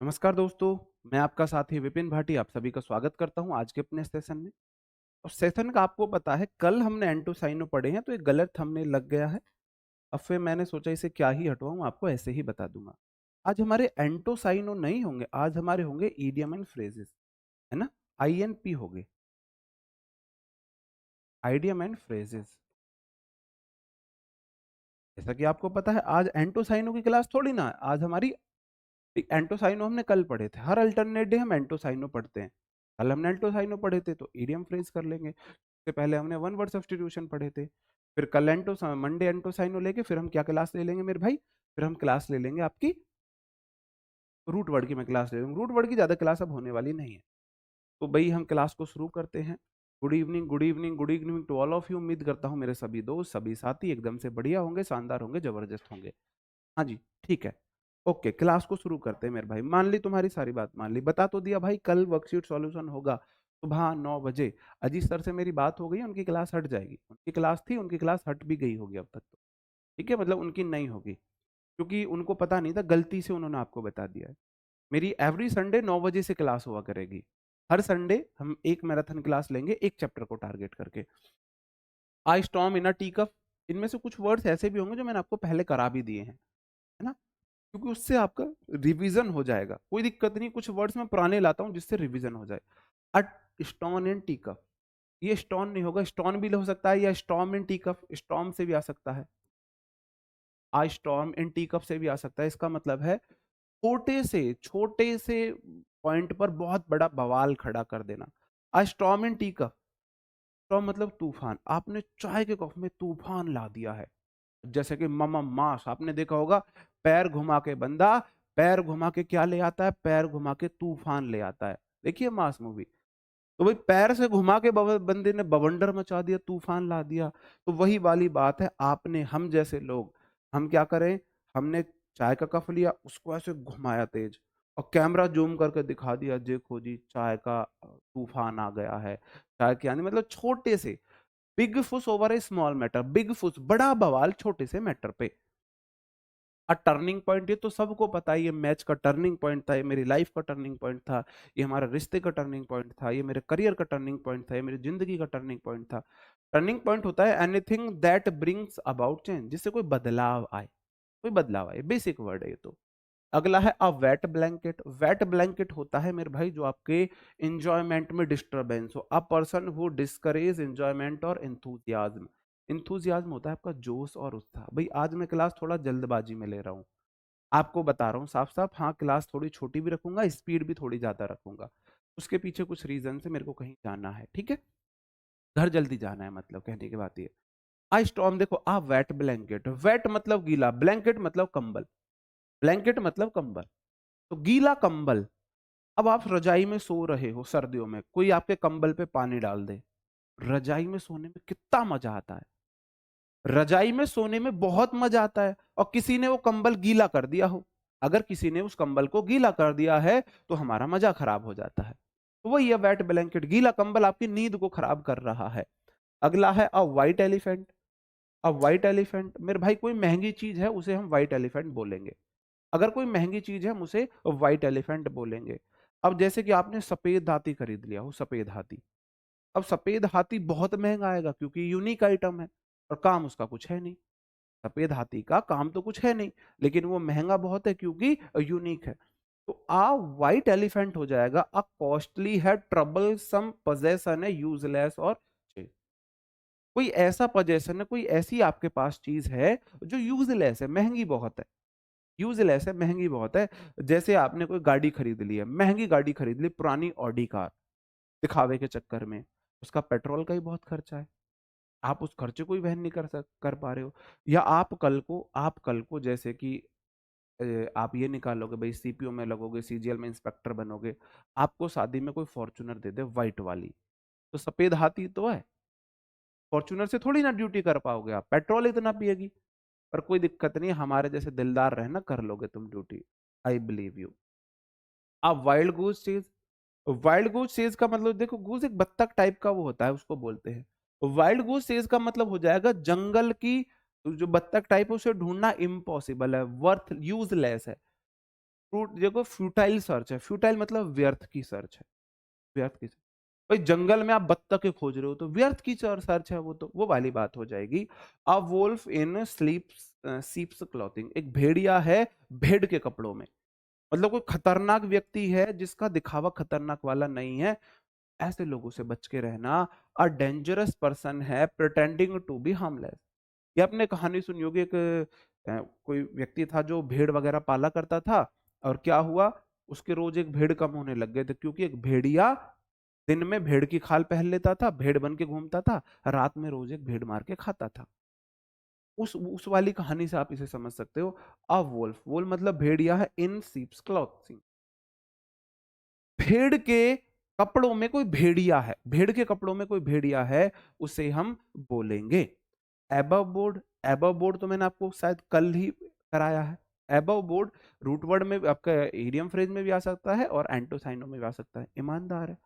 नमस्कार दोस्तों, मैं आपका साथी विपिन भाटी आप सभी का स्वागत करता हूं आज के अपने सेशन में। और सेशन का आपको पता है कल हमने एंटो साइनो पढ़े हैं तो एक गलत थंबनेल लग गया है। अब फिर मैंने सोचा इसे क्या ही हटवाऊं, आपको ऐसे ही बता दूंगा। आज हमारे एंटो साइनो नहीं होंगे, आज हमारे होंगे ईडियम एंड फ्रेजेस, है ना। आईएनपी हो गए, आइडियम एंड फ्रेजेस। जैसा कि आपको पता है आज एंटो साइनो की क्लास थोड़ी ना है, आज हमारी एंटोसाइनो हमने कल पढ़े थे। हर अल्टरनेट डे हम एंटोसाइनो पढ़ते हैं। कल हमने एंटोसाइनो पढ़े थे तो ईडियम फ्रेज कर लेंगे। उससे पहले हमने वन वर्ड सब्स्टिट्यूशन पढ़े थे। फिर कल मंडे एंटोसाइनो लेके फिर हम क्या क्लास ले लेंगे मेरे भाई? फिर हम क्लास ले लेंगे आपकी रूट वर्ड की। मैं क्लास ले लूँगा, रूट वर्ड की ज़्यादा क्लास अब होने वाली नहीं है। तो भाई हम क्लास को शुरू करते हैं। Good evening, good evening, good evening to all of you. उम्मीद करता हूँ मेरे सभी दोस्त, सभी साथी एकदम से बढ़िया होंगे, शानदार होंगे, जबरदस्त होंगे। हाँ जी, ठीक है। ओके, क्लास को शुरू करते हैं मेरे भाई। मान ली तुम्हारी सारी बात मान ली, बता तो दिया भाई कल वर्कशीट सॉल्यूशन होगा सुबह 9 बजे। अजीत सर से मेरी बात हो गई, उनकी क्लास हट जाएगी। उनकी क्लास थी, उनकी क्लास हट भी गई होगी अब तक तो। ठीक है, मतलब उनकी नहीं होगी क्योंकि उनको पता नहीं था, गलती से उन्होंने आपको बता दिया है। मेरी एवरी संडे 9 बजे से क्लास हुआ करेगी। हर संडे हम एक मैराथन क्लास लेंगे, एक चैप्टर को टारगेट करके। A storm in a tea cup, इनमें से कुछ वर्ड्स ऐसे भी होंगे जो मैंने आपको पहले करा भी दिए हैं, है ना। क्योंकि उससे आपका रिवीजन हो जाएगा। कोई दिक्कत नहीं, कुछ वर्ड्स मैं पुराने लाता हूँ जिससे रिवीजन हो जाए। A stone in tea cup, ये स्टोन नहीं होगा, स्टोन भी हो सकता है, या storm in tea cup, storm से भी आ सकता है। आ स्टॉर्म इन टी कप से भी आ सकता है। इसका मतलब है छोटे से पॉइंट पर बहुत बड़ा बवाल खड़ा कर देना। A storm in tea cup, storm मतलब तूफान। आपने चाय के कप में तूफान ला दिया है। जैसे कि ममा मास आपने देखा होगा, पैर घुमा के बंदा, पैर घुमा के क्या ले आता है? पैर घुमा के तूफान ले आता है। देखिए मास मूवी। तो भाई पैर से घुमा के बंदे ने बवंडर मचा दिया, तूफान ला दिया। तो वही वाली बात है, आपने, हम जैसे लोग, हम क्या करें? हमने चाय का कप लिया, उसको ऐसे घुमाया तेज, और कैमरा जूम करके दिखा दिया, देखो जी चाय का तूफान आ गया है। चाय के आने मतलब छोटे से, बिग फुस ओवर ए स्मॉल मैटर, बिग फुस बड़ा बवाल छोटे से मैटर पे। टर्निंग पॉइंट, ये तो सबको पता है, ये मैच का टर्निंग पॉइंट था, ये मेरी लाइफ का टर्निंग पॉइंट था, ये हमारे रिश्ते का टर्निंग पॉइंट था, ये मेरे करियर का टर्निंग पॉइंट था, ये मेरी जिंदगी का टर्निंग पॉइंट था। टर्निंग पॉइंट होता है anything that brings about change, जिससे कोई बदलाव आए, कोई बदलाव आए, बेसिक वर्ड है ये तो। अगला है अ वेट ब्लैंकेट। वेट ब्लैंकेट होता है मेरे भाई जो आपके इंजॉयमेंट में डिस्टरबेंस हो। A person who discourage enjoyment और इंथुजियाज्म। इंथुजियाज्म होता है आपका जोश और उत्साह। भाई आज मैं क्लास थोड़ा जल्दबाजी में ले रहा हूँ, आपको बता रहा हूँ साफ साफ। हाँ, क्लास थोड़ी छोटी भी रखूंगा, स्पीड भी थोड़ी ज्यादा रखूंगा। उसके पीछे कुछ रीजन से मेरे को कहीं जाना है, ठीक है, घर जल्दी जाना है, मतलब कहने की बात ये। आई स्टॉर्म, देखो आ वेट ब्लैंकेट, वेट मतलब गीला, ब्लैंकेट मतलब कंबल, ब्लैंकेट मतलब कंबल, तो गीला कंबल। अब आप रजाई में सो रहे हो सर्दियों में, कोई आपके कंबल पे पानी डाल दे, रजाई में सोने में कितना मजा आता है। रजाई में सोने में बहुत मजा आता है, और किसी ने वो कंबल गीला कर दिया हो, अगर किसी ने उस कंबल को गीला कर दिया है तो हमारा मजा खराब हो जाता है। तो वही है वेट ब्लैंकेट, गीला कंबल आपकी नींद को खराब कर रहा है। अगला है अ व्हाइट एलिफेंट। अब व्हाइट एलिफेंट मेरे भाई कोई महंगी चीज है उसे हम व्हाइट एलिफेंट बोलेंगे। अगर कोई महंगी चीज है हम उसे व्हाइट एलिफेंट बोलेंगे। अब जैसे कि आपने सफेद हाथी खरीद लिया हो, सफेद हाथी। अब सफेद हाथी बहुत महंगा आएगा क्योंकि यूनिक आइटम है और काम उसका कुछ है नहीं। सफेद हाथी का काम तो कुछ है नहीं, लेकिन वो महंगा बहुत है क्योंकि यूनिक है। तो आ व्हाइट एलिफेंट हो जाएगा अ कॉस्टली है, ट्रबल सम पोजेशन है, यूजलेस और cheap। कोई ऐसा पोजेशन है, कोई ऐसी आपके पास चीज है जो यूजलेस है, महंगी बहुत है। यूजलेस है, महंगी बहुत है। जैसे आपने कोई गाड़ी खरीद ली है, महंगी गाड़ी खरीद ली, पुरानी ऑडी कार, दिखावे के चक्कर में उसका पेट्रोल का ही बहुत खर्चा है, आप उस खर्चे को ही वहन नहीं कर पा रहे हो। या आप कल को जैसे कि आप ये निकालोगे भाई, सीपीओ में लगोगे, सीजीएल में इंस्पेक्टर बनोगे, आपको शादी में कोई फॉर्चूनर दे दे व्हाइट वाली, तो सफेद हाथी तो है, फॉर्चूनर से थोड़ी ना ड्यूटी कर पाओगे आप, पेट्रोल इतना पिएगी। पर कोई दिक्कत नहीं, हमारे जैसे दिलदार रहना, कर लोगे तुम ड्यूटी, आई बिलीव यू। अब वाइल्ड गूस चीज, वाइल्ड गूस चीज का मतलब देखो, गूस एक बत्तख टाइप का वो होता है, उसको बोलते हैं। वाइल्ड गूस चीज का मतलब हो जाएगा जंगल की जो बत्तख टाइप है, उसे ढूंढना इम्पॉसिबल है, वर्थ यूजलेस है। देखो फ्यूटाइल सर्च है, फ्यूटाइल मतलब व्यर्थ की सर्च है, व्यर्थ की। भाई जंगल में आप बत्तखें खोज रहे हो तो व्यर्थ की सर्च है, वो तो वो वाली बात हो जाएगी। अ वोल्फ इन स्लीप्स सीप्स क्लॉथिंग, एक भेड़िया है भेड़ के कपड़ों में, मतलब कोई खतरनाक व्यक्ति है जिसका दिखावा खतरनाक वाला नहीं है, ऐसे लोगों से बच के रहना। अ डेंजरस पर्सन है प्रिटेंडिंग टू बी हार्मलेस। ये आपने कहानी सुनी होगी, एक कोई व्यक्ति था जो भेड़ वगैरह पाला करता था, और क्या हुआ, उसके रोज एक भेड़ कम होने लग गए थे, क्योंकि एक भेड़िया दिन में भेड़ की खाल पहन लेता था, भेड़ बन के घूमता था, रात में रोज एक भेड़ मार के खाता था। उस वाली कहानी से आप इसे समझ सकते हो। अ वोल्फ, वोल्फ मतलब भेड़िया है, इन सीप्स क्लॉथिंग, भेड़ के कपड़ों में कोई भेड़िया है, भेड़ के कपड़ों में कोई भेड़िया है, उसे हम बोलेंगे एबव बोर्ड। एबव बोर्ड तो मैंने आपको शायद कल ही कराया है। एबव बोर्ड रूट वर्ड में आपका इडियम फ्रेज में भी आ सकता है और एंटोसाइनो में भी आ सकता है, ईमानदार है।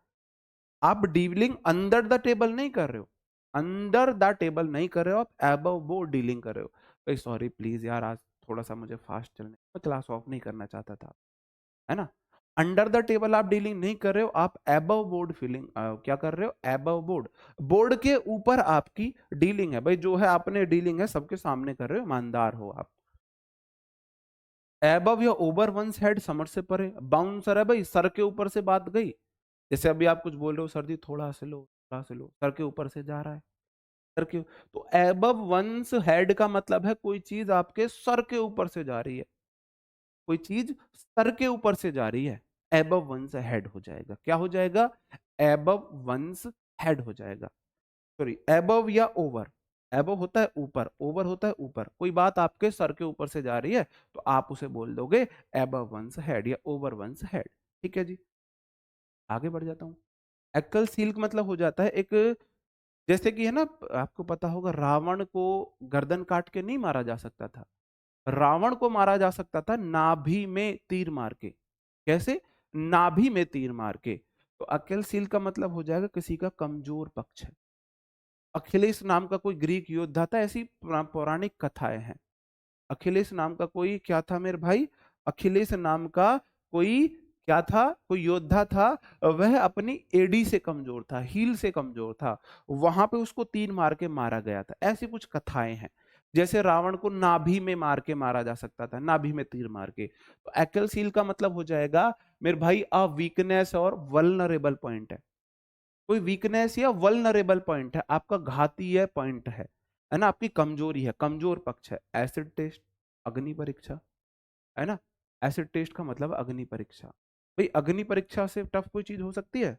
आप डीलिंग अंडर द टेबल नहीं कर रहे हो, अंडर द टेबल नहीं कर रहे हो, आप एबव बोर्ड डीलिंग कर रहे हो। भाई सॉरी प्लीज यार, आज थोड़ा सा मुझे फास्ट चलने, मैं क्लास ऑफ नहीं करना चाहता था, है ना। अंडर द टेबल आप डीलिंग नहीं कर रहे हो, आप एबव बोर्ड फीलिंग क्या कर रहे हो, एबव बोर्ड, बोर्ड के ऊपर आपकी डीलिंग है। भाई जो है आपने डीलिंग है सबके सामने कर रहे हो, ईमानदार हो आप। एबव या ओवर वंस हेड, समझ से परे, बाउंसर है भाई, सर के ऊपर से बात गई। जैसे अभी आप कुछ बोल रहे हो, सर जी थोड़ा से लो, थोड़ा से लो, सर के ऊपर से जा रहा है, सर के। तो एबव वंस हेड का मतलब है कोई चीज आपके सर के ऊपर से जा रही है, कोई चीज सर के ऊपर से जा रही है, एबव वंस हेड हो जाएगा। क्या हो जाएगा, एबव वंस हेड हो जाएगा। सॉरी, एबव या ओवर, एबव होता है ऊपर, ओवर होता है ऊपर, कोई बात आपके सर के ऊपर से जा रही है तो आप उसे बोल दोगे एबव वंस हेड या ओवर वंस हेड। ठीक है जी, आगे बढ़ जाता हूँ। एक्ल सील का मतलब हो जाता है एक, जैसे कि है ना, आपको पता होगा रावण को गर्दन काट के नहीं मारा जा सकता था, रावण को मारा जा सकता था नाभि में तीर मार के। कैसे, नाभि में तीर मार के। तो अकेलसील का मतलब हो जाएगा किसी का कमजोर पक्ष है। अखिलेश नाम का कोई ग्रीक योद्धा था, ऐसी पौराणिक कथाएं हैं। अखिलेश नाम का कोई क्या था मेरे भाई, अखिलेश नाम का कोई क्या था, कोई योद्धा था, वह अपनी एडी से कमजोर था, हील से कमजोर था, वहां पे उसको तीर मार के मारा गया था। ऐसी कुछ कथाएं हैं। जैसे रावण को नाभि में मार के मारा जा सकता था, नाभि में तीर मार के। तो एक्ल सील का मतलब हो जाएगा मेरे भाई अ वीकनेस और वल्नरेबल पॉइंट है, कोई वीकनेस या वल्नरेबल पॉइंट है, आपका घाती है पॉइंट है ना, आपकी कमजोरी है, कमजोर पक्ष है। एसिड टेस्ट, अग्नि परीक्षा, है ना, एसिड टेस्ट का मतलब अग्नि परीक्षा। भाई अग्नि परीक्षा से टफ कोई चीज हो सकती है।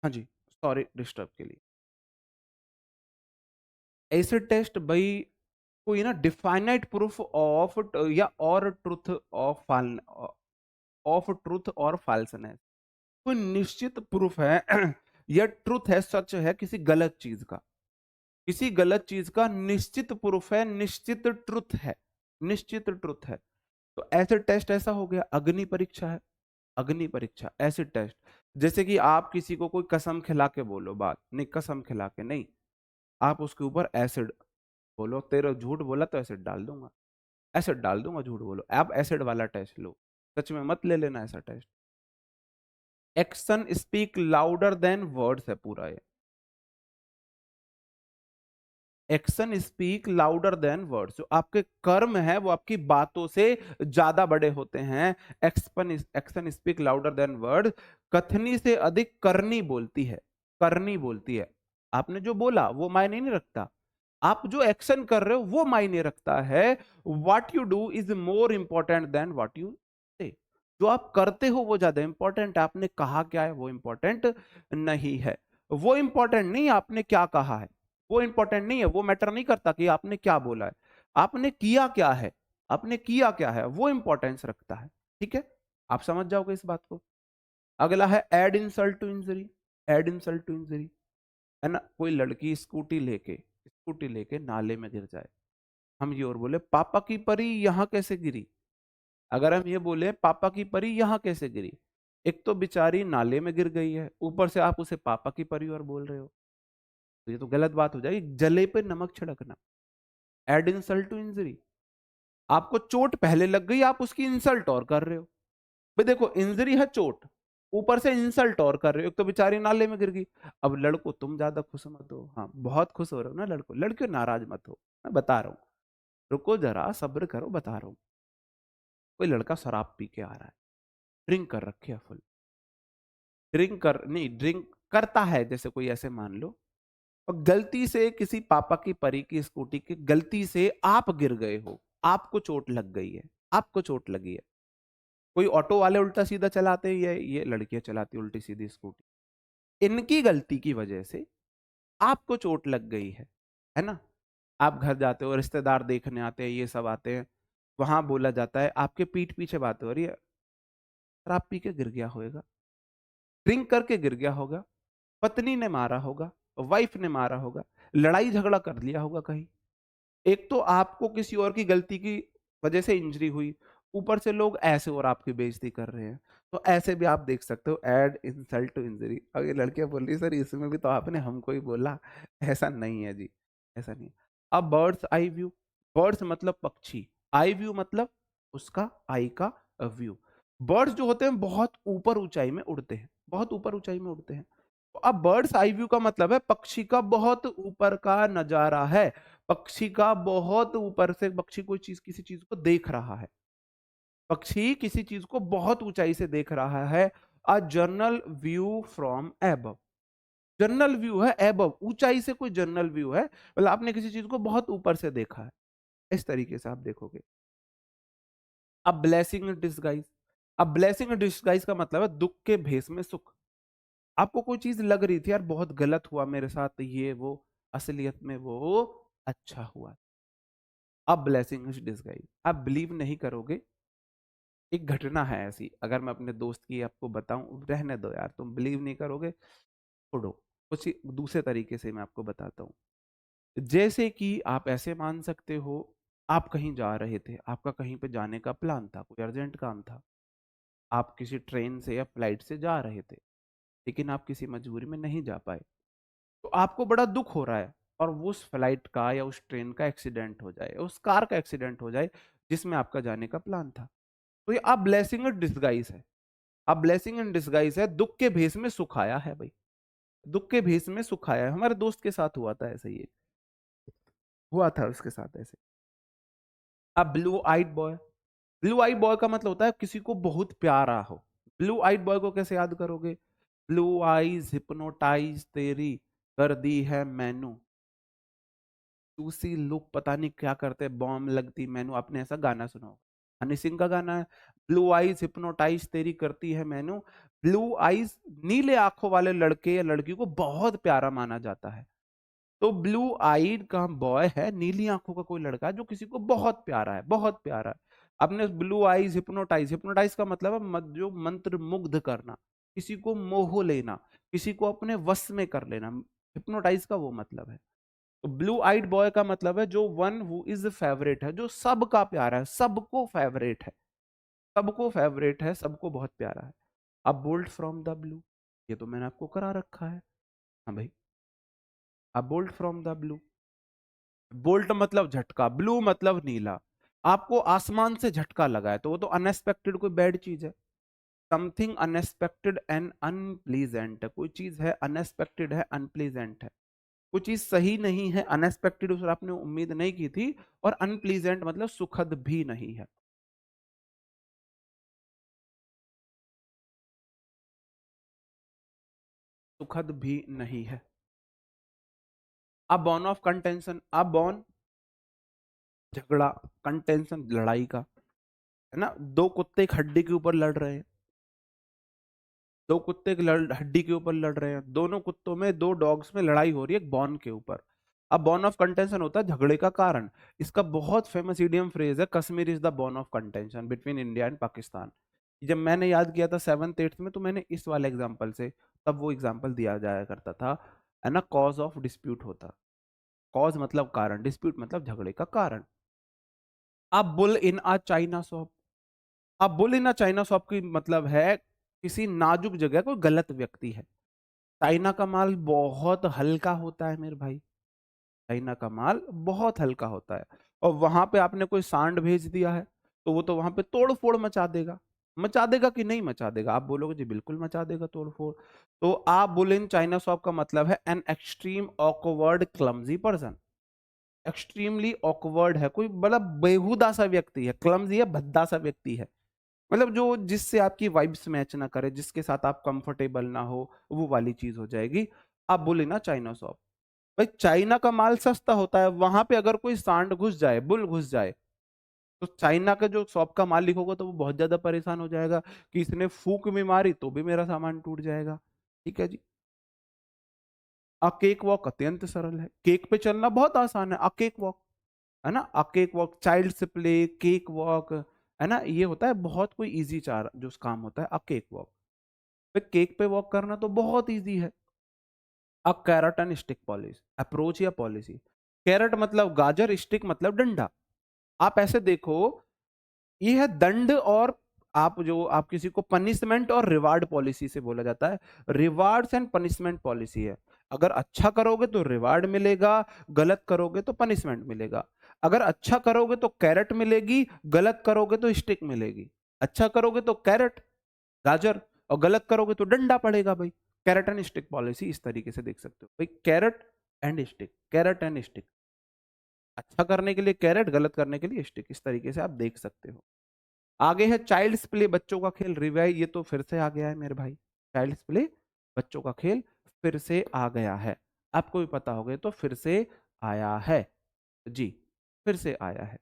हाँ जी, सॉरी डिस्टर्ब के लिए। एसिड टेस्ट भाई कोई ना डिफाइनाइट प्रूफ ऑफ या और truth of fall of truth और फाल्सनेस, कोई निश्चित प्रूफ है या ट्रुथ है, सच है किसी गलत चीज का, किसी गलत चीज का निश्चित प्रूफ है, निश्चित ट्रुथ है, निश्चित ट्रुथ है। तो एसिड टेस्ट ऐसा हो गया, अग्नि परीक्षा है, अग्नि परीक्षा एसिड टेस्ट। जैसे कि आप किसी को कोई कसम खिला के बोलो, बात नहीं, कसम खिला के नहीं, आप उसके ऊपर एसिड बोलो, तेरा झूठ बोला तो एसिड डाल दूंगा, एसिड डाल दूंगा, झूठ बोलो, आप एसिड वाला टेस्ट लो, सच में मत ले लेना ऐसा test. Action speak louder than words है पूरा ये, action speak louder than words, जो आपके कर्म है वो आपकी बातों से ज्यादा बड़े होते हैं। Action speak louder then word, कथनी से अधिक करनी बोलती है, करनी बोलती है। आपने जो बोला वो मायने नहीं रखता, आप जो एक्शन कर रहे हो वो मायने रखता है। What you do is more important than what you say, जो आप करते हो वो ज्यादा इंपॉर्टेंट है, आपने कहा क्या है वो इंपॉर्टेंट नहीं है, वो इंपॉर्टेंट नहीं आपने क्या कहा है। वो इंपॉर्टेंट नहीं है, वो मैटर नहीं करता कि आपने क्या बोला है, आपने किया क्या है, आपने किया क्या है, वो इंपॉर्टेंस रखता है। ठीक है, आप समझ जाओगे इस बात को। अगला है add insult to injury. Add insult to injury है ना, कोई लड़की स्कूटी लेके नाले में गिर जाए, हम ये और बोले पापा की परी यहाँ कैसे गिरी। अगर हम ये बोले पापा की परी यहाँ कैसे गिरी, एक तो बेचारी नाले में गिर गई है, ऊपर से आप उसे पापा की परी और बोल रहे हो, तो ये तो गलत बात हो जाएगी, जले पे नमक छिड़कना। एड इंसल्ट टू इंजरी, आपको चोट पहले लग गई, आप उसकी इंसल्ट और कर रहे हो। भाई देखो, इंजरी है चोट, ऊपर से इंसल्ट और कर रहे हो, एक तो बेचारी नाले में गिर गई। अब लड़को तुम ज्यादा खुश मत हो, हाँ बहुत खुश हो रहे हो ना लड़को, लड़कियों नाराज मत हो, मैं बता रहा हूँ, रुको जरा सब्र करो, बता रहा हूँ। कोई लड़का शराब पी के आ रहा है, ड्रिंक कर रखी है फुल, ड्रिंक करता है, जैसे कोई ऐसे मान लो, और गलती से किसी पापा की परी की स्कूटी की गलती से आप गिर गए हो, आपको चोट लग गई है, आपको चोट लगी है। कोई ऑटो वाले उल्टा सीधा चलाते हैं, ये लड़कियां चलाती उल्टी सीधी स्कूटी, इनकी गलती की वजह से आपको चोट लग गई है ना। आप घर जाते हो, रिश्तेदार देखने आते हैं, ये सब आते हैं, वहां बोला जाता है, आपके पीठ पीछे बात हो रही है, शराब पी के गिर गया होगा, ड्रिंक करके गिर गया होगा, पत्नी ने मारा होगा, वाइफ ने मारा होगा, लड़ाई झगड़ा कर लिया होगा कहीं, एक तो आपको किसी और की गलती की वजह से इंजरी हुई, ऊपर से लोग ऐसे और आपकी बेइज्जती कर रहे हैं, तो ऐसे भी आप देख सकते हो ऐड इंसल्ट टू इंजरी। अब ये लड़कियां बोल रही सर इसमें भी तो आपने हमको ही बोला, ऐसा नहीं है जी, ऐसा नहीं। अब बर्ड्स आई व्यू, बर्ड्स मतलब पक्षी, आई व्यू मतलब उसका आई का व्यू। बर्ड्स जो होते हैं बहुत ऊपर ऊंचाई में उड़ते हैं, बहुत ऊपर ऊंचाई में उड़ते हैं, तो अब बर्ड्स आई व्यू का मतलब है पक्षी का बहुत ऊपर का नजारा है, पक्षी का बहुत ऊपर से, पक्षी कोई चीज किसी चीज को देख रहा है, पक्षी किसी चीज को बहुत ऊंचाई से देख रहा है। A general view from above, general view है एबव, ऊंचाई से कोई जर्नल व्यू है, मतलब आपने किसी चीज को बहुत ऊपर से देखा है, इस तरीके से आप देखोगे। अब ब्लेसिंग इन डिस्गाइज, अब ब्लेसिंग इन डिस्गाइज का मतलब है दुख के भेष में सुख। आपको कोई चीज लग रही थी यार बहुत गलत हुआ मेरे साथ ये वो, असलियत में वो अच्छा हुआ। अब ब्लेसिंग इन डिस्गाइज, आप बिलीव नहीं करोगे, एक घटना है ऐसी, अगर मैं अपने दोस्त की आपको बताऊं, रहने दो यार, तुम बिलीव नहीं करोगे, छोड़ो, कुछ दूसरे तरीके से मैं आपको बताता हूँ। जैसे कि आप ऐसे मान सकते हो, आप कहीं जा रहे थे, आपका कहीं पे जाने का प्लान था, कोई अर्जेंट काम था, आप किसी ट्रेन से या फ्लाइट से जा रहे थे, लेकिन आप किसी मजबूरी में नहीं जा पाए, तो आपको बड़ा दुख हो रहा है, और वो उस फ्लाइट का या उस ट्रेन का एक्सीडेंट हो जाए, उस कार का एक्सीडेंट हो जाए जिसमें आपका जाने का प्लान था, तो ये आप ब्लेसिंग इन डिस्गाइज है, अब ब्लेसिंग इन डिस्गाइज है, दुख के भेष में सुख आया है भाई, दुख के भेष में सुख आया है। हमारे दोस्त के साथ हुआ था ऐसा, ही हुआ था उसके साथ ऐसे। अब blue eyed boy, blue eyed boy का मतलब होता है किसी को बहुत प्यारा हो। ब्लू आइड बॉय को कैसे याद करोगे, ब्लू आईज हिप्नोटाइज तेरी कर दी है मैनू, चूसी लुक पता नहीं क्या करते, बॉम्ब लगती मैनू, आपने ऐसा गाना सुना होगा, हनी सिंह का गाना है, ब्लू आईज हिप्नोटाइज तेरी करती है मैनू। ब्लू आईज, नीले आंखों वाले लड़के या लड़की को बहुत प्यारा माना जाता है, तो ब्लू आईड का बॉय है, नीली आंखों का कोई लड़का जो किसी को बहुत प्यारा है, बहुत प्यारा है। आपने ब्लू आईज हिप्नोटाइज, हिप्नोटाइज का मतलब है जो मंत्र मुग्ध करना, किसी को मोह लेना, किसी को अपने वश में कर लेना, हिप्नोटाइज का वो मतलब है। तो ब्लू आइड बॉय का मतलब है जो वन हु इज फेवरेट है, जो सबका प्यारा है, सबको फेवरेट है, सबको फेवरेट है, सबको बहुत प्यारा है। अब बोल्ट फ्रॉम द ब्लू, ये तो मैंने आपको करा रखा है, हाँ भाई। अब bolt from the blue, bolt मतलब झटका, ब्लू मतलब नीला, आपको आसमान से झटका लगा है, तो वो तो अनएक्सपेक्टेड कोई बैड चीज है, समथिंग अनएक्सपेक्टेड एंड अनप्लीजेंट है, कोई चीज है अनएक्सपेक्टेड है, अनप्लीजेंट है, कोई चीज सही नहीं है, अनएक्सपेक्टेड उस आपने उम्मीद नहीं की थी, और अनप्लीजेंट मतलब सुखद भी नहीं है। सुखद भी नहीं है। अब बॉर्न ऑफ कंटेंशन, अब बॉर्न झगड़ा, कंटेंशन लड़ाई का, है ना, दो कुत्ते एक हड्डी के ऊपर लड़ रहे हैं, दो कुत्ते एक हड्डी के ऊपर लड़ रहे हैं, दोनों कुत्तों में, दो डॉग्स में लड़ाई हो रही है एक बॉर्न के ऊपर, अब बॉर्न ऑफ कंटेंशन होता है झगड़े का कारण। इसका बहुत फेमस इडियम फ्रेज है, Kashmir is the born of contention between India and Pakistan. जब मैंने याद किया था 7th 8th में, तो मैंने इस वाले एग्जाम्पल से, तब वो एग्जाम्पल दिया जाया करता था, है ना, कॉज ऑफ डिस्प्यूट होता। कॉज मतलब कारण, डिस्प्यूट मतलब झगड़े का कारण। अब bull in a China shop, अब bull in a China shop की मतलब है किसी नाजुक जगह कोई गलत व्यक्ति है। चाइना का माल बहुत हल्का होता है मेरे भाई, चाइना का माल बहुत हल्का होता है, और वहां पे आपने कोई सांड भेज दिया है, तो वो तो वहां पे तोड़ फोड़ मचा देगा। मचा देगा कि नहीं मचा देगा? आप बोलोगे जी बिल्कुल मचा देगा तोड़ फोड़। तो आप बोले इन चाइना शॉप का मतलब है an extreme awkward clumsy person. Extremely awkward है, कोई मतलब बेहुदा सा व्यक्ति है, क्लमजी है, भद्दा सा व्यक्ति है, मतलब जो जिससे आपकी वाइब्स मैच ना करे, जिसके साथ आप कंफर्टेबल ना हो, वो वाली चीज हो जाएगी। आप बोले ना चाइना शॉप, भाई चाइना का माल सस्ता होता है, वहां पे अगर कोई सांड घुस जाए, बुल घुस जाए, तो चाइना का जो शॉप का मालिक होगा तो वो बहुत ज्यादा परेशान हो जाएगा कि इसने फूक में मारी तो भी मेरा सामान टूट जाएगा। ठीक है जी। आ केक वॉक अत्यंत सरल है, केक पे चलना बहुत आसान है, आ केक वॉक, है ना, a cake walk, child's play, cake walk, है ना, ये होता है बहुत कोई इजी चार जो काम होता है, आ केक वॉक। तो केक पे वॉक करना तो बहुत इजी है। अब carrot and stick policy, approach या पॉलिसी। कैरेट मतलब गाजर, स्टिक मतलब डंडा। आप ऐसे देखो, ये है दंड, और आप जो आप किसी को पनिशमेंट और रिवार्ड पॉलिसी से बोला जाता है, रिवार्ड्स एंड पनिशमेंट पॉलिसी है। अगर अच्छा करोगे तो रिवार्ड मिलेगा, गलत करोगे तो पनिशमेंट मिलेगा। अगर अच्छा करोगे तो कैरेट मिलेगी, गलत करोगे तो स्टिक मिलेगी। अच्छा करोगे तो कैरेट, गाजर, और गलत करोगे तो डंडा पड़ेगा भाई। कैरेट एंड स्टिक पॉलिसी इस तरीके से देख सकते हो भाई, carrot and stick, carrot and stick, अच्छा करने के लिए कैरेट, गलत करने के लिए स्टिक, इस तरीके से आप देख सकते हो। आगे है चाइल्ड्स प्ले, बच्चों का खेल, रिवाइव, ये तो फिर से आ गया है मेरे भाई, चाइल्ड्स प्ले, बच्चों का खेल, फिर से आ गया है। आपको भी पता हो गया तो फिर से आया है जी, फिर से आया है।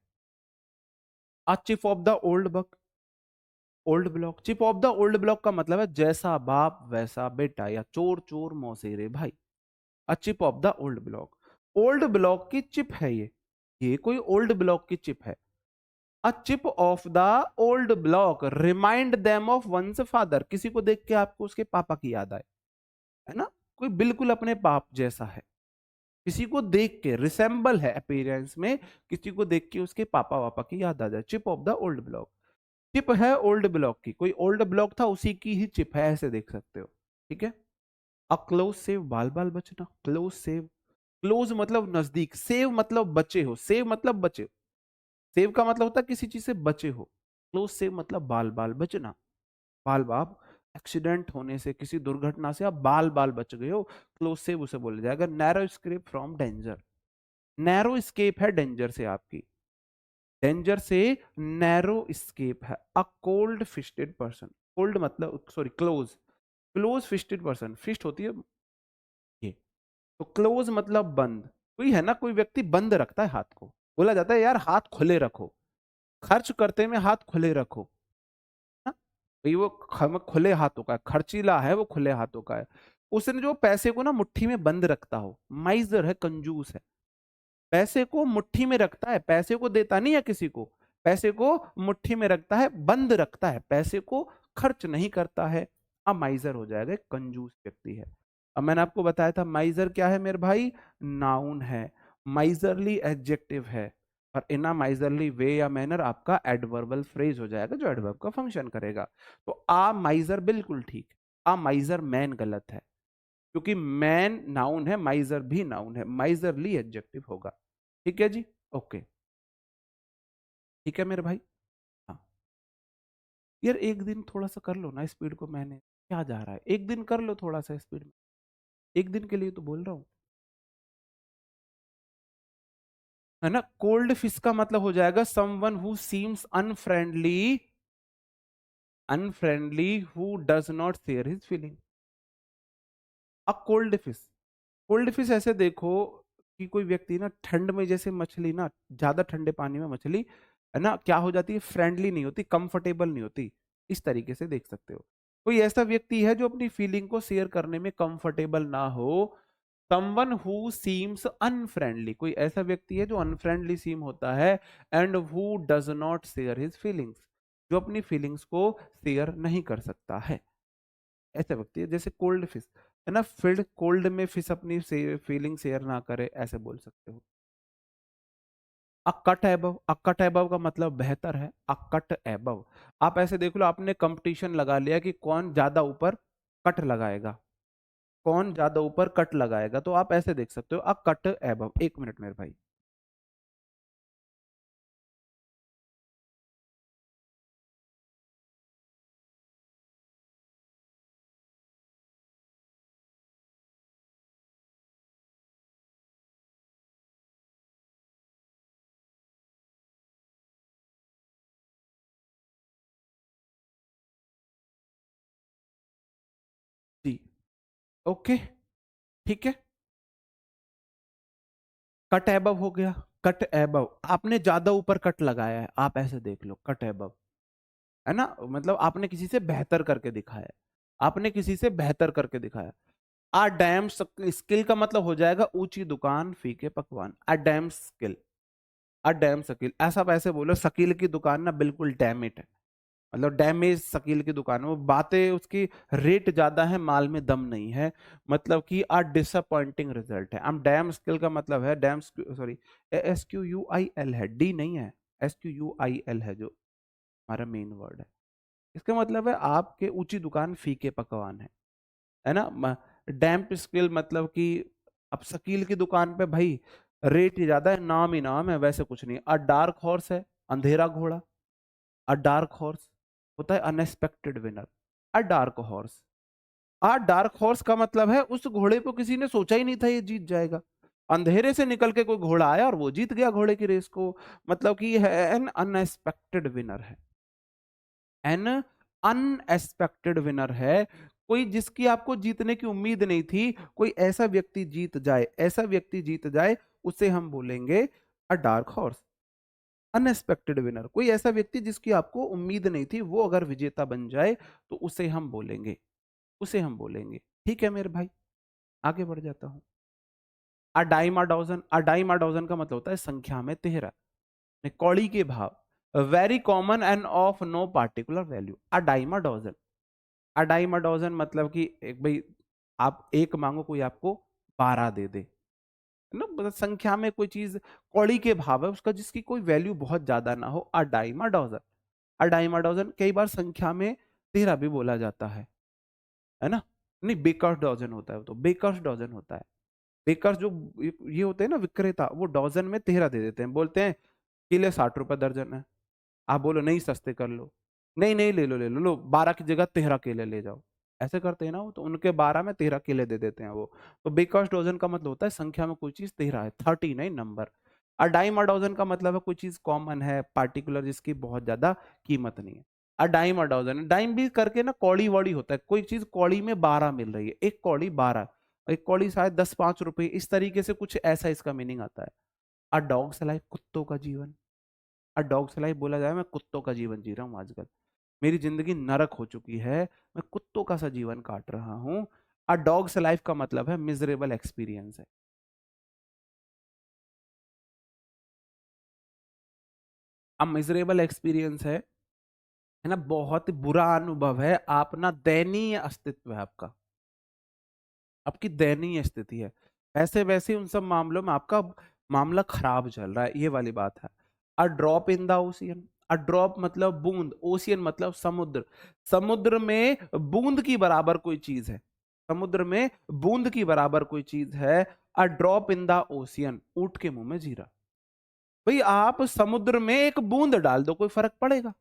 A chip off the old buck, old block, chip off the old block का मतलब है जैसा बाप वैसा बेटा, या चोर चोर मौसेरे भाई। A chip off the old block, old block की चिप है ये कोई ओल्ड ब्लॉक की चिप है। A chip off the old block remind them of once father, किसी को देख के आपको उसके पापा की याद आए, है ना, कोई बिल्कुल अपने बाप जैसा है, किसी को देख के रिसेंबल है अपीयरेंस में, किसी को देख के उसके पापा वापा की याद आ जाए, chip off the old block. Chip है ओल्ड ब्लॉक की, कोई ओल्ड ब्लॉक था उसी की ही चिप है, ऐसे देख सकते हो। ठीक है। अ क्लोज सेव, बाल बाल बचना, क्लोज सेव, क्लोज मतलब नजदीक, सेव मतलब बचे हो, सेव मतलब बचे हो, सेव का मतलब होता है किसी चीज से बचे हो, क्लोज सेव मतलब बाल बाल बचना। बाल बाप, एक्सीडेंट होने से, किसी दुर्घटना से आप बाल बाल बच गए हो, क्लोज सेव उसे बोला जाएगा। Narrow escape from danger, narrow escape है डेंजर से आपकी, डेंजर से नैरो स्केप है। A cold fisted person, cold मतलब sorry close, close fisted person, fist होती है ये, तो क्लोज मतलब बंद। कोई है ना, कोई व्यक्ति बंद रखता है हाथ को, बोला जाता है यार हाथ खुले रखो, खर्च करते में हाथ खुले रखो, ना, भाई वो खुले हाथों का है, खर्चीला है, वो खुले हाथों का है। उसने जो पैसे को ना मुट्ठी में बंद रखता हो, माइजर है, कंजूस है, पैसे को मुट्ठी में रखता है, पैसे को देता नहीं है किसी को, पैसे को मुट्ठी में रखता है, बंद रखता है, पैसे को खर्च नहीं करता है। अब माइजर हो जाएगा, एक कंजूस व्यक्ति है। अब मैंने आपको बताया था माइजर क्या है मेरे भाई, नाउन है, माइजरली एडजेक्टिव है, और इन अ माइजरली वे या मैनर आपका एडवर्बल फ्रेज हो जाएगा जो एडवर्ब का फंक्शन करेगा। तो आ माइजर बिल्कुल ठीक, आ माइजर मैन गलत है, क्योंकि मैन नाउन है, माइजर भी नाउन है, माइजरली एडजेक्टिव होगा। ठीक है जी, ओके, ठीक है मेरे भाई। हाँ यार, एक दिन थोड़ा सा कर लो ना स्पीड को, मैंने क्या जा रहा है, एक दिन कर लो थोड़ा सा स्पीड में, एक दिन के लिए तो बोल रहा हूँ, है ना। कोल्ड फिश का मतलब हो जाएगा someone who seems unfriendly, unfriendly who does not share his feeling. A cold fish, cold fish ऐसे देखो कि कोई व्यक्ति ना ठंड में, जैसे मछली ना ज्यादा ठंडे पानी में मछली, है ना, क्या हो जाती है, फ्रेंडली नहीं होती, कंफर्टेबल नहीं होती, इस तरीके से देख सकते हो। कोई ऐसा व्यक्ति है जो अपनी फीलिंग को शेयर करने में कंफर्टेबल ना हो, समवन हु सीम्स अनफ्रेंडली, कोई ऐसा व्यक्ति है जो अनफ्रेंडली सीम होता है, and who does not share his feelings, जो अपनी फीलिंग्स को शेयर नहीं कर सकता है, ऐसा व्यक्ति है। जैसे कोल्ड फिश है ना, फिर कोल्ड में फिश अपनी फीलिंग शेयर ना करे, ऐसे बोल सकते हो। अकट एबव, अकट एबव का मतलब बेहतर है, अकट एबव। आप ऐसे देख लो, आपने कंपटीशन लगा लिया कि कौन ज्यादा ऊपर कट लगाएगा, कौन ज्यादा ऊपर कट लगाएगा, तो आप ऐसे देख सकते हो अकट एबव। एक मिनट मेरे भाई। जी, ओके, ठीक है। कट एबव हो गया, कट एबव, आपने ज्यादा ऊपर कट लगाया है, आप ऐसे देख लो कट एबव, है ना, मतलब आपने किसी से बेहतर करके दिखाया, आपने किसी से बेहतर करके दिखाया। आ डैम स्किल का मतलब हो जाएगा ऊंची दुकान फीके पकवान, आ डैम स्किल, आ डैम स्किल, ऐसा वैसे बोलो शकील की दुकान ना बिल्कुल डैमेट है, मतलब डैमेज शकील की दुकान है, वो बातें उसकी, रेट ज्यादा है माल में दम नहीं है, मतलब कि आ डिसअपॉइंटिंग रिजल्ट है। हम डैम स्किल का मतलब है डैम, सॉरी, SQUIL है, डी नहीं है, SQUIL है जो हमारा मेन वर्ड है। इसका मतलब है आपके ऊंची दुकान फीके पकवान है ना। डैम्प स्किल मतलब कि अब शकील की दुकान पे भाई रेट ही ज्यादा है, नाम ही नाम है, वैसे कुछ नहीं। अ डार्क हॉर्स है, अंधेरा घोड़ा, अ डार्क हॉर्स होता है अनएक्सपेक्टेड विनर, अ डार्क हॉर्स। अ डार्क हॉर्स का मतलब है उस घोड़े को किसी ने सोचा ही नहीं था ये जीत जाएगा, अंधेरे से निकल के कोई घोड़ा आया और वो जीत गया घोड़े की रेस को, मतलब कि है एन अनएक्सपेक्टेड विनर है, एन अनएक्सपेक्टेड विनर है, कोई जिसकी आपको जीतने की उम्मीद नहीं थी, कोई ऐसा व्यक्ति जीत जाए, ऐसा व्यक्ति जीत जाए, उसे हम बोलेंगे अ डार्क हॉर्स, अनएक्सपेक्टेड विनर। कोई ऐसा व्यक्ति जिसकी आपको उम्मीद नहीं थी, वो अगर विजेता बन जाए तो उसे हम बोलेंगे, उसे हम बोलेंगे। ठीक है मेरे भाई, आगे बढ़ जाता हूं। अडाइमाडोजन, अडाइमाडोजन का मतलब होता है संख्या में 13, कौड़ी के भाव, very common and of no particular value, a dime a dozen. A dime a dozen मतलब कि एक भाई, आप एक मांगो कोई आपको 12 दे दे, है ना, मतलब संख्या में कोई चीज कौड़ी के भाव है उसका, जिसकी कोई वैल्यू बहुत ज्यादा ना हो, अडाइमाडोजन। अडाइमाडोजन कई बार संख्या में 13 भी बोला जाता है ना। नहीं, बेकर्स डजन होता है, वो तो बेकर्स डजन होता है। बेकर्स जो ये होते हैं ना विक्रेता, वो डजन में 13 दे देते हैं, बोलते हैं केले 60 रुपए दर्जन है, आप बोलो नहीं सस्ते कर लो, नहीं नहीं ले लो ले लो, लो 12 की जगह 13 केले ले जाओ, ऐसे करते हैं ना वो, तो उनके 12 में 13 केले दे देते हैं वो। तो बेकर्स डोजन का मतलब होता है संख्या में कोई चीज 13 है, 30 नहीं नंबर। और डाइम अ डोजन का मतलब है कोई चीज कॉमन है, पार्टिकुलर, जिसकी बहुत ज्यादा कीमत नहीं है। और डाइम अ डोजन, डाइम भी करके ना कौड़ी वौड़ी होता है, कोई चीज कौड़ी में 12 मिल रही है, एक कौड़ी 12, एक कौड़ी शायद 10 5 रुपए, इस तरीके से कुछ ऐसा इसका मीनिंग आता है। अ डॉग्स लाइफ, कुत्तों का जीवन, अ डॉग्स लाइफ बोला जाए, मैं कुत्तों का जीवन जी रहा हूँ आजकल, मेरी जिंदगी नरक हो चुकी है, मैं कुत्तों का सा जीवन काट रहा हूँ। अ डॉग्स लाइफ का मतलब है मिजरेबल एक्सपीरियंस है। अब मिजरेबल एक्सपीरियंस है ना, बहुत बुरा अनुभव है, आप ना दयनीय अस्तित्व है आपका, आपकी दयनीय स्थिति है, ऐसे वैसे उन सब मामलों में आपका मामला खराब चल रहा है, ये वाली बात है। A drop in the ocean, a drop मतलब बूंद, ओशियन मतलब समुद्र, समुद्र में बूंद की बराबर कोई चीज है, समुद्र में बूंद की बराबर कोई चीज है। A drop in the ocean, ऊंट के मुंह में जीरा। भाई आप समुद्र में एक बूंद डाल दो, कोई फर्क पड़ेगा?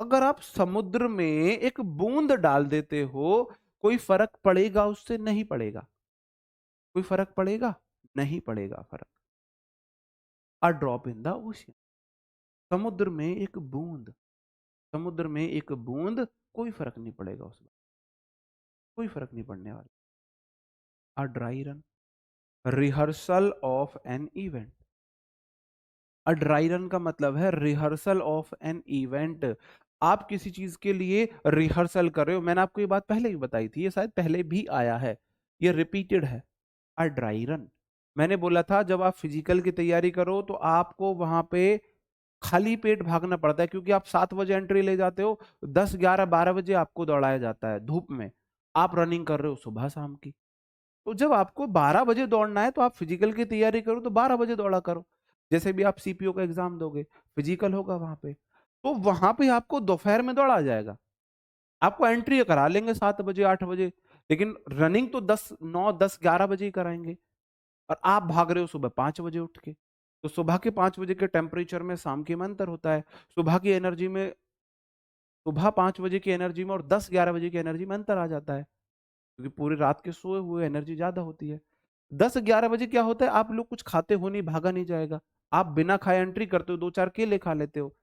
अगर आप समुद्र में एक बूंद डाल देते हो, कोई फर्क पड़ेगा उससे? नहीं पड़ेगा। कोई फर्क पड़ेगा? नहीं पड़ेगा फर्क। A drop in the ocean, समुद्र में एक बूंद, समुद्र में एक बूंद, कोई फर्क नहीं पड़ेगा उसमें, कोई फर्क नहीं पड़ने वाला। A dry run, rehearsal of an event, a dry run का मतलब है रिहर्सल ऑफ एन इवेंट, आप किसी चीज के लिए रिहर्सल कर रहे हो। मैंने आपको ये बात पहले भी बताई थी, ये शायद पहले भी आया है, ये रिपीटेड है। अ ड्राई रन, मैंने बोला था जब आप फिजिकल की तैयारी करो तो आपको वहां पे खाली पेट भागना पड़ता है, क्योंकि आप 7 बजे एंट्री ले जाते हो, 10, 11, 12 बजे आपको दौड़ाया जाता है धूप में, आप रनिंग कर रहे हो सुबह शाम की। तो जब आपको 12 बजे दौड़ना है तो आप फिजिकल की तैयारी करो तो 12 बजे दौड़ा करो। जैसे भी आप सीपीओ का एग्जाम दोगे, फिजिकल होगा वहां पे, तो वहां पे आपको दोपहर में दौड़ा जाएगा, आपको एंट्री करा लेंगे 7 बजे 8 बजे, लेकिन रनिंग तो 10, 9, 10, 11 बजे ही कराएंगे, और आप भाग रहे हो सुबह 5 बजे उठ के। तो सुबह के 5 बजे के टेम्परेचर में शाम के में अंतर होता है, सुबह की एनर्जी में, सुबह 5 बजे की एनर्जी में और 10, 11 बजे की एनर्जी में अंतर आ जाता है, क्योंकि पूरी रात के सोए हुए एनर्जी ज्यादा होती है। 10, 11 बजे क्या होता है, आप लोग कुछ खाते हो नहीं, भागा नहीं जाएगा, आप बिना खाए एंट्री करते हो, 2, 4 केले खा लेते हो,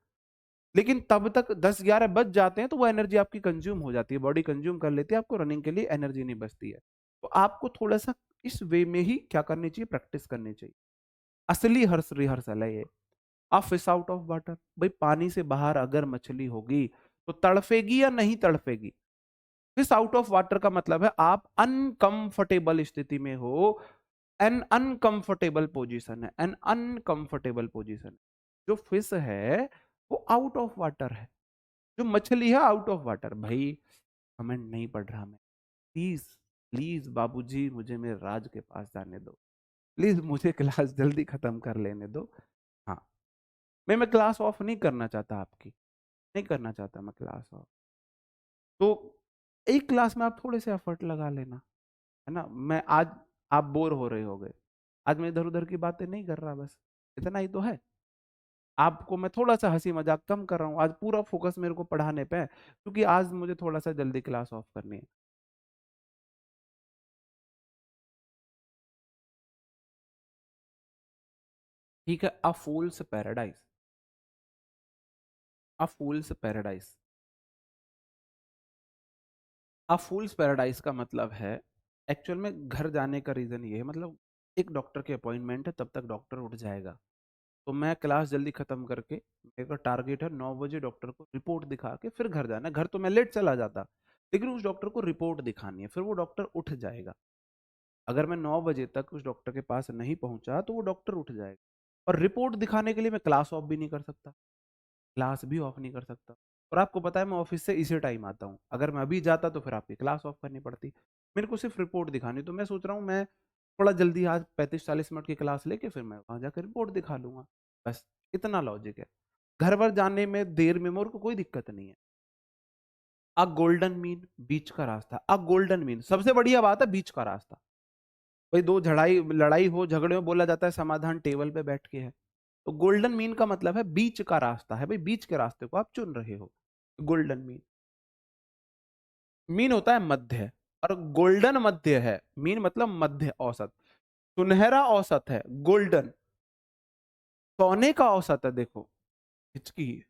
लेकिन तब तक 10, 11 बज जाते हैं तो वो एनर्जी आपकी कंज्यूम हो जाती है, बॉडी कंज्यूम कर लेती है, आपको रनिंग के लिए एनर्जी नहीं बचती है। तो आपको थोड़ा सा इस वे में ही क्या करनी चाहिए, प्रैक्टिस करनी चाहिए। असली हर्ष रिहर्सल है ये। आप फिश आउट ऑफ वाटर, भाई पानी से बाहर अगर मछली होगी तो तड़फेगी या नहीं तड़फेगी। फिश आउट ऑफ वाटर का मतलब है आप अनकंफर्टेबल स्थिति में हो, एन अनकंफर्टेबल पोजीशन है, एन अनकंफर्टेबल पोजीशन। जो फिश है वो आउट ऑफ वाटर है, जो मछली है आउट ऑफ वाटर। भाई कमेंट नहीं पढ़ रहा मैं, प्लीज प्लीज बाबूजी मुझे मेरे राज के पास जाने दो, प्लीज मुझे क्लास जल्दी खत्म कर लेने दो। हाँ, मैं क्लास ऑफ नहीं करना चाहता आपकी, नहीं करना चाहता मैं क्लास ऑफ। तो एक क्लास में आप थोड़े से एफर्ट लगा लेना, है ना। मैं आज, आप बोर हो रहे होगे, आज मैं इधर उधर की बातें नहीं कर रहा, बस इतना ही तो है। आपको मैं थोड़ा सा हंसी मजाक कम कर रहा हूँ, आज पूरा फोकस मेरे को पढ़ाने पे है, क्योंकि आज मुझे थोड़ा सा जल्दी क्लास ऑफ करनी है। ठीक है, अ फूल्स पैराडाइज, अ फूल्स पैराडाइज, अ फूल्स पैराडाइज का मतलब है, एक्चुअल में घर जाने का रीजन ये है, मतलब एक डॉक्टर की अपॉइंटमेंट है, तब तक डॉक्टर उठ जाएगा, तो मैं क्लास जल्दी खत्म करके, मेरे का टारगेट है 9 बजे डॉक्टर को रिपोर्ट दिखा के फिर घर जाना है। घर तो मैं लेट चला जाता, लेकिन उस डॉक्टर को रिपोर्ट दिखानी है, फिर वो डॉक्टर उठ जाएगा। अगर मैं 9 बजे तक उस डॉक्टर के पास नहीं पहुंचा तो वो डॉक्टर उठ जाएगा, और रिपोर्ट दिखाने के लिए मैं क्लास ऑफ भी नहीं कर सकता, क्लास भी ऑफ नहीं कर सकता। और आपको पता है मैं ऑफिस से इसी टाइम आता हूँ, अगर मैं अभी जाता तो फिर आपकी क्लास ऑफ करनी पड़ती। मेरे को सिर्फ रिपोर्ट दिखानी, तो मैं सोच रहा हूँ मैं थोड़ा जल्दी आज 35-40 मिनट की क्लास लेके फिर मैं वहां जाकर रिपोर्ट दिखा लूंगा, बस इतना लॉजिक है। घर भर जाने में देर में मेरे को कोई दिक्कत नहीं है। अ गोल्डन मीन, बीच का रास्ता, अ गोल्डन मीन सबसे बढ़िया बात है, बीच का रास्ता। भाई दो झड़ाई लड़ाई हो, झगड़े में बोला जाता है समाधान टेबल पे बैठ के है, तो गोल्डन मीन का मतलब है बीच का रास्ता है, भाई बीच के रास्ते को आप चुन रहे हो। गोल्डन मीन, मीन होता है मध्य, और गोल्डन मध्य है, मीन मतलब मध्य औसत, सुनहरा औसत है गोल्डन, सोने का औसत है। देखो हिचकी,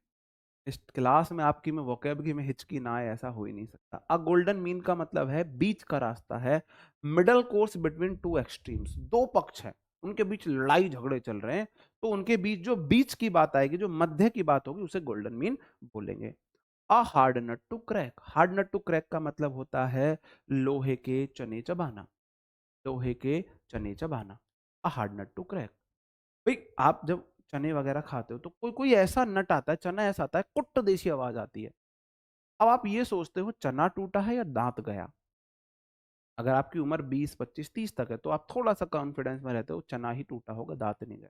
इस क्लास में आपकी में वोकेबलरी में हिचकी ना आए ऐसा हो ही नहीं सकता। अ गोल्डन मीन का मतलब है बीच का रास्ता है, middle course between two extremes, दो पक्ष हैं, उनके बीच लड़ाई झगड़े चल रहे हैं, तो उनके बीच जो बीच की बात आएगी, जो मध्य की बात होगी, उसे गोल्डन मीन बोलेंगे। A hard nut to crack, hard nut to crack का मतलब होता है लोहे के चने चबाना, लोहे के चने चबाना, a hard nut to crack. भाई आप जब चने वगैरह खाते हो तो कोई कोई ऐसा नट आता है, चना ऐसा आता है, कुट्ट देसी आवाज आती है। अब आप ये सोचते हो चना टूटा है या दांत गया। अगर आपकी उम्र 20, 25, 30 तक है तो आप थोड़ा सा कॉन्फिडेंस में रहते हो, चना ही टूटा होगा, दांत नहीं गया।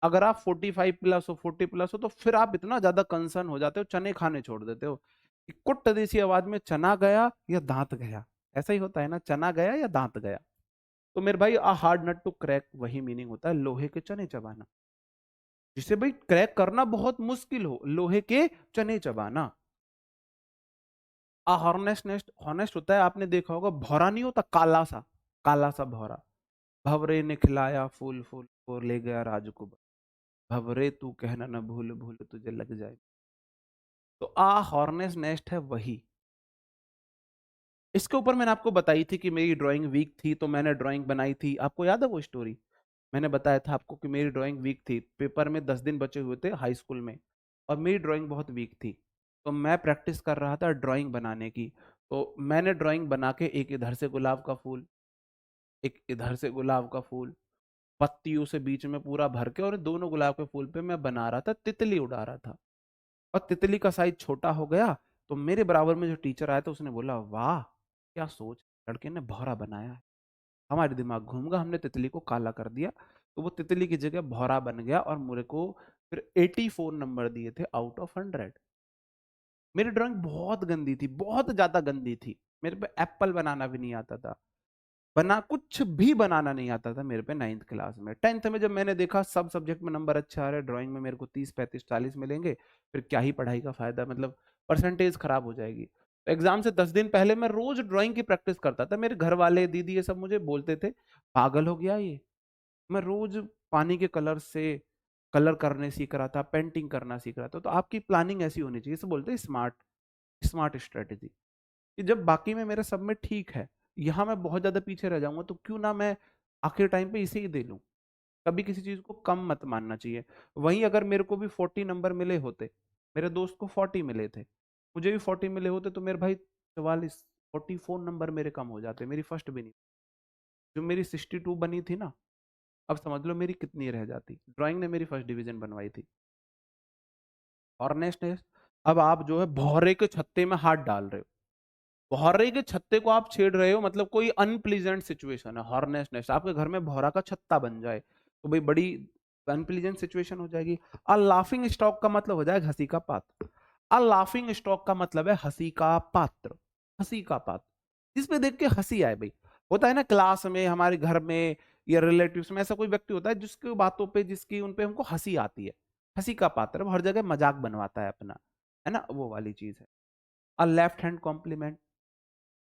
अगर आप 45 प्लस हो, 40 प्लस हो, तो फिर आप इतना ज्यादा कंसर्न हो जाते हो, चने खाने छोड़ देते हो कि कुट्ट देसी आवाज में चना गया या दांत गया। ऐसा ही होता है ना, चना गया या दांत गया। तो मेरे भाई a hard nut to crack वही मीनिंग होता है, लोहे के चने चबाना, जिसे भाई क्रैक करना बहुत मुश्किल हो, लोहे के चने चबाना। हॉनेस्टनेस, हॉनेस्ट होता है, आपने देखा होगा भौरा नहीं होता, काला सा, काला सा भौरा। भवरे ने खिलाया फूल फूल और ले गया राज को, भवरे तू कहना न भूल भूल तुझे लग जाए। तो हॉर्नेस नेस्ट है वही। इसके ऊपर मैंने आपको बताई थी कि मेरी ड्राइंग वीक थी, तो मैंने ड्राइंग बनाई थी, आपको याद है वो स्टोरी। मैंने बताया था आपको कि मेरी ड्राइंग वीक थी, पेपर में 10 दिन बचे हुए थे हाई स्कूल में, और मेरी ड्राइंग बहुत वीक थी, तो मैं प्रैक्टिस कर रहा था ड्राइंग बनाने की। तो मैंने ड्राइंग बना के, एक इधर से गुलाब का फूल, एक इधर से गुलाब का फूल, पत्तियों से बीच में पूरा भर के, और दोनों गुलाब के फूल पे मैं बना रहा था, तितली उड़ा रहा था। और तितली का साइज छोटा हो गया, तो मेरे बराबर में जो टीचर आया था उसने बोला, वाह क्या सोच, लड़के ने भौरा बनाया है। हमारे दिमाग घूम गया, हमने तितली को काला कर दिया, तो वो तितली की जगह भौरा बन गया, और मेरे को फिर 84 नंबर दिए थे आउट ऑफ 100। मेरी ड्राइंग बहुत गंदी थी, बहुत ज्यादा गंदी थी। मेरे पे एप्पल बनाना भी नहीं आता था, कुछ भी बनाना नहीं आता था मेरे पे 9th क्लास में। 10th में जब मैंने देखा सब सब्जेक्ट में नंबर अच्छे आ रहे, ड्राइंग में मेरे को 30 35 40 मिलेंगे, फिर क्या ही पढ़ाई का फायदा, मतलब परसेंटेज खराब हो जाएगी। तो एग्जाम से 10 दिन पहले मैं रोज ड्राइंग की प्रैक्टिस करता था। मेरे घर वाले, दीदी, ये सब मुझे बोलते थे, पागल हो गया ये। मैं रोज पानी के कलर से कलर करने सीख रहा था, पेंटिंग करना सीख रहा था। तो आपकी प्लानिंग ऐसी होनी चाहिए, इसे बोलते हैं स्मार्ट स्मार्ट स्ट्रेटेजी, कि जब बाकी में मेरा सब में ठीक है, यहाँ मैं बहुत ज्यादा पीछे रह जाऊंगा, तो क्यों ना मैं आखिर टाइम पे इसे ही दे लूं। कभी किसी चीज को कम मत मानना चाहिए। वहीं अगर मेरे को भी 40 नंबर मिले होते, मेरे दोस्त को 40 मिले थे, मुझे भी 40 मिले होते, तो मेरे भाई 44 नंबर मेरे कम हो जाते, मेरी फर्स्ट भी नहीं। जो मेरी 62 बनी थी ना, अब समझ लो मेरी कितनी रह जाती। ड्राइंग ने मेरी फर्स्ट डिवीजन बनवाई थी। ऑर्नेस्टनेस, अब आप जो है भौरे के छत्ते में हाथ डाल रहे हो, भौरे के छत्ते को आप छेड़ रहे हो, मतलब कोई अनप्लीजेंट सिचुएशन है। हॉर्नेसनेस, आपके घर में भौरा का छत्ता बन जाए तो भाई बड़ी अनप्लीजेंट सिचुएशन हो जाएगी। अ लाफिंग स्टॉक का मतलब हो जाएगा हंसी का पात्र। अ लाफिंग स्टॉक का मतलब है हंसी का पात्र, हंसी का पात्र, जिसपे देख के हंसी आए भाई। होता है ना क्लास में, हमारे घर में, या रिलेटिव्स में, ऐसा कोई व्यक्ति होता है जिसकी बातों पे, जिसकी उन पे हमको हंसी आती है। हंसी का पात्र, वो हर जगह मजाक बनवाता है अपना, है ना, वो वाली चीज है। अ लेफ्ट हैंड कॉम्प्लीमेंट,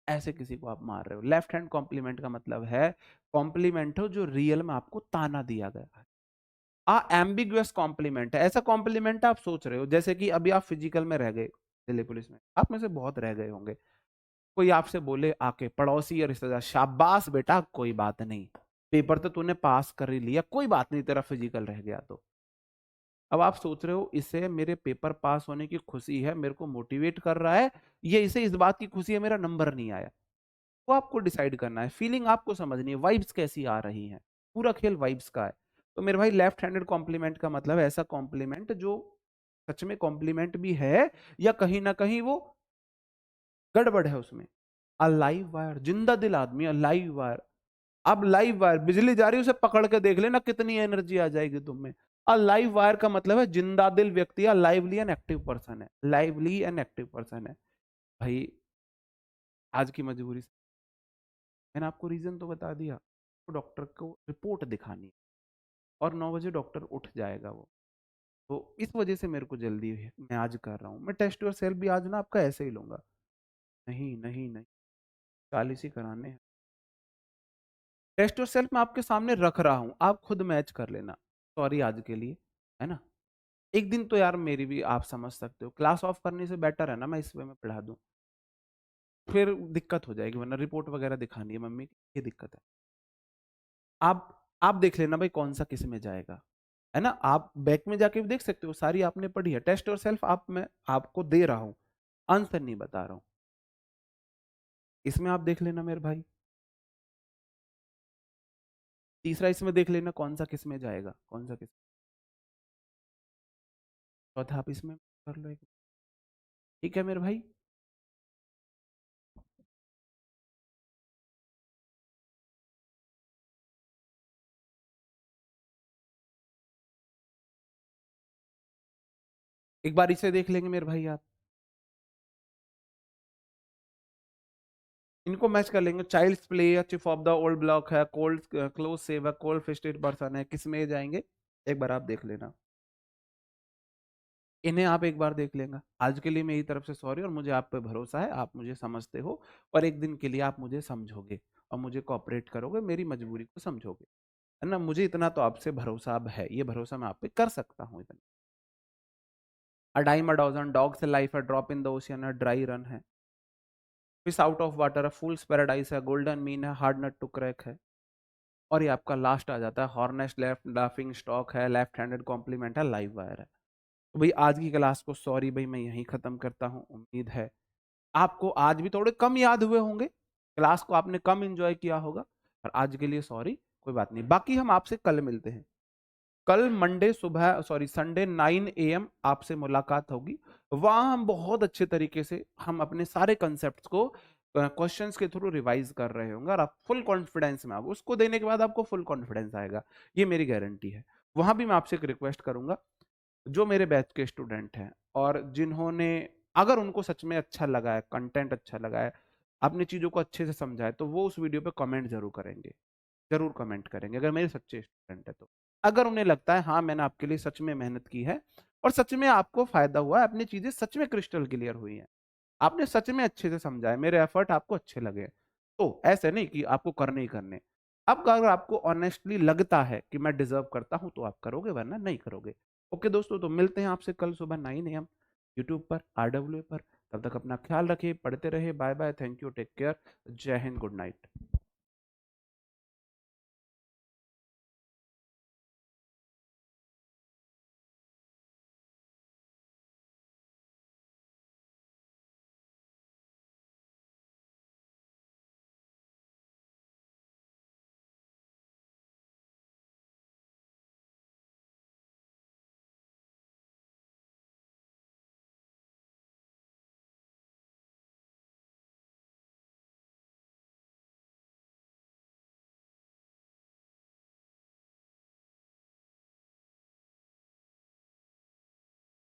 ऐसे किसी को आप मार रहे हो। लेफ्ट हैंड कॉम्प्लीमेंट का मतलब है कॉम्प्लीमेंट हो जो रियल में आपको ताना दिया गया है। एम्बिगुअस कॉम्प्लीमेंट है, ऐसा कॉम्प्लीमेंट आप सोच रहे हो, जैसे कि अभी आप फिजिकल में रह गए दिल्ली पुलिस में, आप में से बहुत रह गए होंगे। कोई आपसे बोले आके, पड़ोसी या रिश्तेदार, शाबाश बेटा कोई बात नहीं, पेपर तो तूने पास कर ही लिया, कोई बात नहीं तेरा फिजिकल रह गया तो। अब आप सोच रहे हो इसे मेरे पेपर पास होने की खुशी है, मेरे को मोटिवेट कर रहा है, ये इसे इस बात की खुशी है मेरा नंबर नहीं आया। वो आपको डिसाइड करना है, फीलिंग आपको समझनी है, वाइब्स कैसी आ रही हैं। पूरा खेल वाइब्स का है। तो मेरे भाई लेफ्ट हैंडेड कॉम्प्लीमेंट का मतलब है ऐसा कॉम्प्लीमेंट जो सच में कॉम्प्लीमेंट भी है, या कहीं ना कहीं वो गड़बड़ है उसमें। अ लाइव वायर, जिंदा दिल आदमी, अ लाइव वायर। अब लाइव वायर, बिजली जा रही है, उसे पकड़ के देख लेना कितनी एनर्जी आ जाएगी तुम में। अ लाइव वायर का मतलब है जिंदा दिल व्यक्ति, या लाइवली एंड एक्टिव पर्सन है, लाइवली एंड एक्टिव पर्सन है। भाई आज की मजबूरी, मैंने आपको रीजन तो बता दिया, तो डॉक्टर को रिपोर्ट दिखानी है, और 9 बजे डॉक्टर उठ जाएगा वो। तो इस वजह से मेरे को जल्दी है, मैं आज कर रहा हूँ। मैं टेस्ट योर सेल्फ भी आज ना आपका ऐसे ही लूंगा। नहीं नहीं नहीं, 40 ही कराने हैं। टेस्ट योर सेल्फ मैं आपके सामने रख रहा हूँ, आप खुद मैच कर लेना। सॉरी आज के लिए, है ना। एक दिन तो यार मेरी भी आप समझ सकते हो, क्लास ऑफ करने से बेटर है ना मैं इस वे में पढ़ा दूं। फिर दिक्कत हो जाएगी, वरना रिपोर्ट वगैरह दिखानी है मम्मी की, ये दिक्कत है। आप आप देख लेना भाई कौन सा किस में जाएगा, है ना। आप बैक में जाके भी देख सकते हो, सारी आपने पढ़ी है। टेस्ट योर सेल्फ आप, मैं आपको दे रहा हूँ, आंसर नहीं बता रहा हूँ। इसमें आप देख लेना मेरे भाई। तीसरा इसमें देख लेना कौन सा किस में जाएगा, कौन सा किस। चौथा आप इसमें कर लो एक। ठीक है मेरे भाई। एक बार इसे देख लेंगे मेरे भाई आप, इनको मैच कर लेंगे। चाइल्ड्स प्ले या chief of the old block है, कोल्ड क्लोज सेव है, कोल्ड फिस्टेड पर्सन है, किस में जाएंगे एक बार आप देख लेना। इन्हें आप एक बार देख लेंगे। आज के लिए मेरी तरफ से सॉरी, और मुझे आप पे भरोसा है, आप मुझे समझते हो, और एक दिन के लिए आप मुझे समझोगे और मुझे कोऑपरेट करोगे, मेरी मजबूरी को समझोगे, है ना। मुझे इतना तो आपसे भरोसा अब है, ये भरोसा मैं आप पे कर सकता हूँ इतना। A dime a dozen, dog's life है, ड्रॉप इन द ओशियन है, ड्राई रन है, फिश आउट ऑफ वाटर है, फूल्स पैराडाइज है, गोल्डन मीन है, हार्ड नट टू क्रैक है, और ये आपका लास्ट आ जाता है हॉर्नेस्ट लेफ्ट लाफिंग स्टॉक है, लेफ्ट हैंडेड कॉम्प्लीमेंट है, लाइव वायर है। तो भाई आज की क्लास को सॉरी भाई मैं यहीं खत्म करता हूँ। उम्मीद है आपको आज भी थोड़े कम याद हुए होंगे, क्लास को आपने कम एंजॉय किया होगा। और आज के लिए सॉरी, कोई बात नहीं। बाकी हम आपसे कल मिलते हैं। कल मंडे सुबह सॉरी संडे 9 AM आपसे मुलाकात होगी। वहाँ हम बहुत अच्छे तरीके से हम अपने सारे कॉन्सेप्ट्स को क्वेश्चंस के थ्रू रिवाइज कर रहे होंगे और आप फुल कॉन्फिडेंस में, आप उसको देने के बाद आपको फुल कॉन्फिडेंस आएगा, ये मेरी गारंटी है। वहाँ भी मैं आपसे एक रिक्वेस्ट करूंगा, जो मेरे बैच के स्टूडेंट हैं और जिन्होंने, अगर उनको सच में अच्छा लगा है, कंटेंट अच्छा लगा है, आपने चीज़ों को अच्छे से समझा है, तो वो उस वीडियो पे कमेंट जरूर करेंगे, जरूर कमेंट करेंगे, अगर मेरे सच्चे स्टूडेंट है तो। अगर उन्हें लगता है हाँ मैंने आपके लिए सच में मेहनत की है और सच में आपको फायदा हुआ है, अपनी चीजें सच में क्रिस्टल क्लियर हुई हैं, आपने सच में अच्छे से समझा है, मेरे एफर्ट आपको अच्छे लगे, तो ऐसे नहीं कि आपको करने ही करने। अब अगर आपको ऑनेस्टली लगता है कि मैं डिजर्व करता हूं तो आप करोगे, वरना नहीं करोगे। ओके दोस्तों, तो मिलते हैं आपसे कल सुबह 9 AM यूट्यूब पर, RWA पर। तब तक अपना ख्याल रखिए, पढ़ते रहिए। Bye bye, thank you, take care, जय हिंद, गुड नाइट।